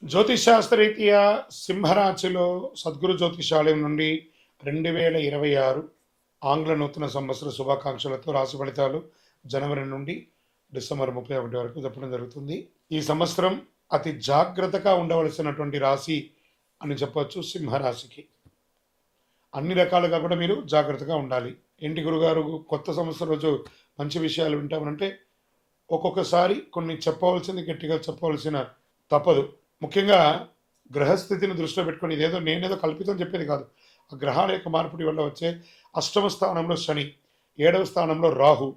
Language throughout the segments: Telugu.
జ్యోతిషాస్త్రరీత్యా సింహరాశిలో సద్గురు జ్యోతిషాలయం నుండి 2026 ఆంగ్ల నూతన సంవత్సర శుభాకాంక్షలతో రాశి ఫలితాలు జనవరి నుండి డిసెంబర్ 31 వరకు చెప్పడం జరుగుతుంది. ఈ సంవత్సరం అతి జాగ్రత్తగా ఉండవలసినటువంటి రాశి అని చెప్పవచ్చు సింహరాశికి. అన్ని రకాలుగా కూడా మీరు జాగ్రత్తగా ఉండాలి. ఏంటి గురుగారు కొత్త సంవత్సరం రోజు మంచి విషయాలు వింటామనంటే ఒక్కొక్కసారి కొన్ని చెప్పవలసింది గట్టిగా చెప్పవలసిన తప్పదు. ముఖ్యంగా గ్రహస్థితిని దృష్టిలో పెట్టుకొని ఇదేదో నేనేదో కల్పితం చెప్పేది కాదు. ఆ గ్రహాల యొక్క మార్పిడి వల్ల వచ్చే అష్టమ స్థానంలో శని, 7వ స్థానంలో రాహు,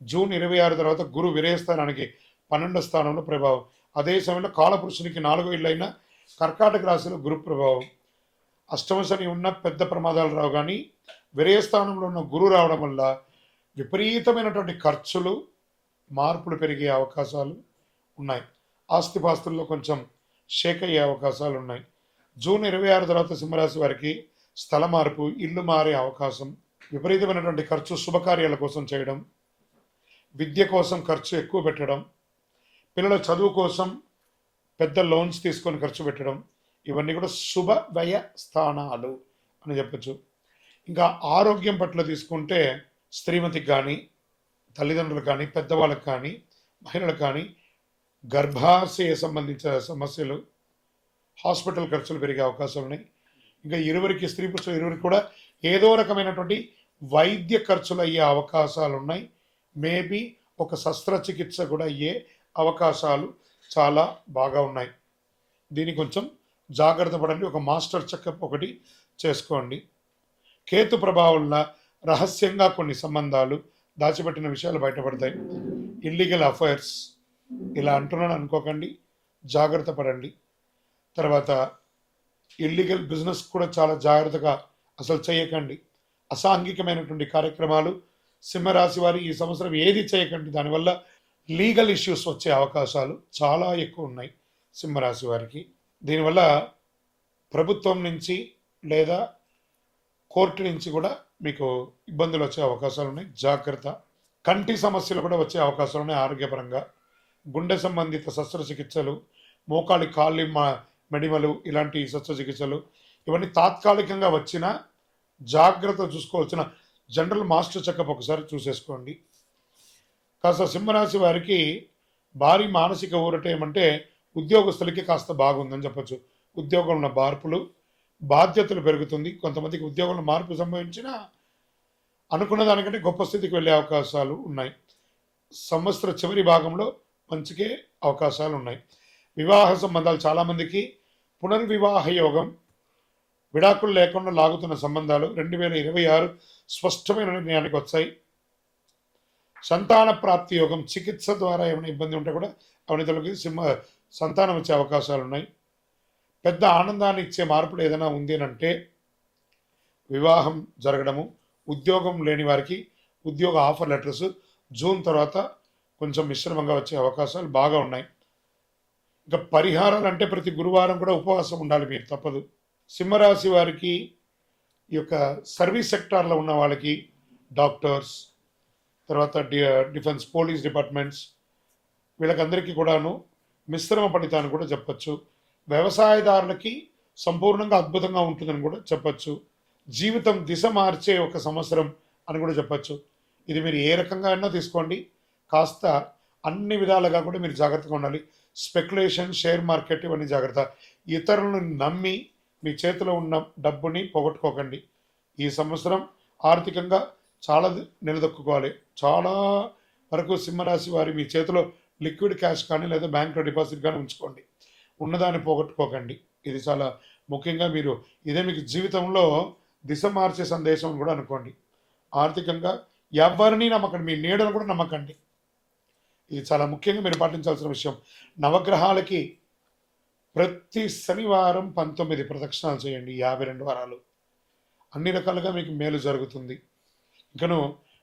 జూన్ 26 తర్వాత గురు విరయస్థానానికి 12వ స్థానంలో ప్రభావం. అదే సమయంలో కాలపురుషునికి 4వ ఇల్లైన కర్కాటక రాశిలో గురు ప్రభావం. అష్టమ శని ఉన్న పెద్ద ప్రమాదాలు రావు, కానీ విరయస్థానంలో ఉన్న గురు రావడం వల్ల విపరీతమైనటువంటి ఖర్చులు, మార్పులు పెరిగే అవకాశాలు ఉన్నాయి. ఆస్తిపాస్తుల్లో కొంచెం షేక్ అయ్యే అవకాశాలు ఉన్నాయి. జూన్ 26 తర్వాత సింహరాశి వారికి స్థల మార్పు, ఇల్లు మారే అవకాశం, విపరీతమైనటువంటి ఖర్చు శుభకార్యాల కోసం చేయడం, విద్య కోసం ఖర్చు ఎక్కువ పెట్టడం, పిల్లల చదువు కోసం పెద్ద లోన్స్ తీసుకొని ఖర్చు పెట్టడం, ఇవన్నీ కూడా శుభ వ్యయ స్థానాలు అని చెప్పచ్చు. ఇంకా ఆరోగ్యం పట్ల తీసుకుంటే స్త్రీమతికి కానీ, తల్లిదండ్రులకు కానీ, పెద్దవాళ్ళకి కానీ, మహిళలకు కానీ గర్భాశయ సంబంధించిన సమస్యలు, హాస్పిటల్ ఖర్చులు పెరిగే అవకాశాలు ఉన్నాయి. ఇంకా ఇరువురికి, స్త్రీ పురుషులు ఇరువురికి కూడా ఏదో రకమైనటువంటి వైద్య ఖర్చులు అయ్యే అవకాశాలు ఉన్నాయి. మేబీ ఒక శస్త్రచికిత్స కూడా అయ్యే అవకాశాలు చాలా బాగా ఉన్నాయి. దీన్ని కొంచెం జాగ్రత్త పడండి. ఒక మాస్టర్ చెకప్ ఒకటి చేసుకోండి. కేతు ప్రభావం వల్ల రహస్యంగా కొన్ని సంబంధాలు, దాచిపెట్టిన విషయాలు బయటపడతాయి. ఇల్లీగల్ అఫైర్స్ ఇలా అంటున్నాను అనుకోకండి, జాగ్రత్త పడండి. తర్వాత ఇల్లీగల్ బిజినెస్ కూడా చాలా జాగ్రత్తగా అసలు చేయకండి. అసాంఘికమైనటువంటి కార్యక్రమాలు సింహరాశి వారి ఈ సంవత్సరం ఏది చేయకండి. దానివల్ల లీగల్ ఇష్యూస్ వచ్చే అవకాశాలు చాలా ఎక్కువ ఉన్నాయి సింహరాశి వారికి. దీనివల్ల ప్రభుత్వం నుంచి లేదా కోర్టు నుంచి కూడా మీకు ఇబ్బందులు వచ్చే అవకాశాలు ఉన్నాయి. జాగ్రత్త. కంటి సమస్యలు కూడా వచ్చే అవకాశాలు ఉన్నాయి ఆరోగ్యపరంగా. గుండె సంబంధిత శస్త్రచికిత్సలు, మోకాలి కాళ్ళి మెడిమలు, ఇలాంటి శస్త్రచికిత్సలు ఇవన్నీ తాత్కాలికంగా వచ్చిన జాగ్రత్త చూసుకోవాల్సిన జనరల్ మాస్టర్ చెకప్ ఒకసారి చూసేసుకోండి. కాస్త సింహరాశి వారికి భారీ మానసిక ఊరట ఏమంటే ఉద్యోగస్తులకి కాస్త బాగుందని చెప్పచ్చు. ఉద్యోగంలో మార్పులు, బాధ్యతలు పెరుగుతుంది. కొంతమందికి ఉద్యోగంలో మార్పు సంభవించిన అనుకున్న దానికంటే గొప్ప స్థితికి వెళ్ళే అవకాశాలు ఉన్నాయి. సంవత్సర చివరి భాగంలో మంచికే అవకాశాలు ఉన్నాయి. వివాహ సంబంధాలు చాలామందికి పునర్వివాహ యోగం, విడాకులు లేకుండా లాగుతున్న సంబంధాలు 2026 స్పష్టమైన నిర్ణయానికి వచ్చాయి. సంతాన ప్రాప్తి యోగం, చికిత్స ద్వారా ఏమైనా ఇబ్బంది ఉంటే కూడా అవన్నీ తొలగి సంతానం వచ్చే అవకాశాలు ఉన్నాయి. పెద్ద ఆనందాన్ని ఇచ్చే మార్పులు ఏదైనా ఉంది అని అంటే వివాహం జరగడము, ఉద్యోగం లేని వారికి ఉద్యోగ ఆఫర్ లెటర్స్ జూన్ తర్వాత కొంచెం మిశ్రమంగా వచ్చే అవకాశాలు బాగా ఉన్నాయి. ఇంకా పరిహారాలు అంటే ప్రతి గురువారం కూడా ఉపవాసం ఉండాలి మీరు, తప్పదు. సింహరాశి వారికి ఈ యొక్క సర్వీస్ సెక్టార్లో ఉన్న వాళ్ళకి, డాక్టర్స్, తర్వాత డిఫెన్స్, పోలీస్ డిపార్ట్మెంట్స్, వీళ్ళకందరికీ కూడాను మిశ్రమ ఫలితాన్ని కూడా చెప్పచ్చు. వ్యవసాయదారులకి సంపూర్ణంగా అద్భుతంగా ఉంటుందని కూడా చెప్పచ్చు. జీవితం దిశ మార్చే ఒక సంవత్సరం అని కూడా చెప్పచ్చు. ఇది మీరు ఏ రకంగా అయినా తీసుకోండి, కాస్త అన్ని విధాలుగా కూడా మీరు జాగ్రత్తగా ఉండాలి. స్పెక్యులేషన్, షేర్ మార్కెట్ ఇవన్నీ జాగ్రత్త. ఇతరులను నమ్మి మీ చేతిలో ఉన్న డబ్బుని పోగొట్టుకోకండి. ఈ సంవత్సరం ఆర్థికంగా చాలా నిలదొక్కుకోవాలి. చాలా వరకు సింహరాశి వారి మీ చేతిలో లిక్విడ్ క్యాష్ కానీ లేదా బ్యాంక్లో డిపాజిట్ కానీ ఉంచుకోండి. ఉన్నదాన్ని పోగొట్టుకోకండి. ఇది చాలా ముఖ్యంగా మీరు ఇదే మీకు జీవితంలో దిశ మార్చే సందేశం కూడా అనుకోండి. ఆర్థికంగా ఎవరిని నమ్మకండి, మీ నీడను కూడా నమ్మకండి. ఇది చాలా ముఖ్యంగా మీరు పాటించాల్సిన విషయం. నవగ్రహాలకి ప్రతి శనివారం 19 ప్రదక్షిణాలు చేయండి, 52 వారాలు. అన్ని రకాలుగా మీకు మేలు జరుగుతుంది. ఇంకను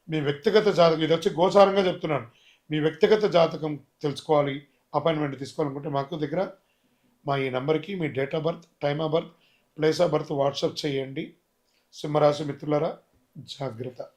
మీ వ్యక్తిగత జాతకం, ఇది వచ్చి గోచారంగా చెప్తున్నాను, మీ వ్యక్తిగత జాతకం తెలుసుకోవాలి, అపాయింట్మెంట్ తీసుకోవాలనుకుంటే మాకు దగ్గర మా ఈ నెంబర్కి మీ date of birth, time of birth, place of birth WhatsApp చేయండి. సింహరాశి మిత్రులారా జాగ్రత్త.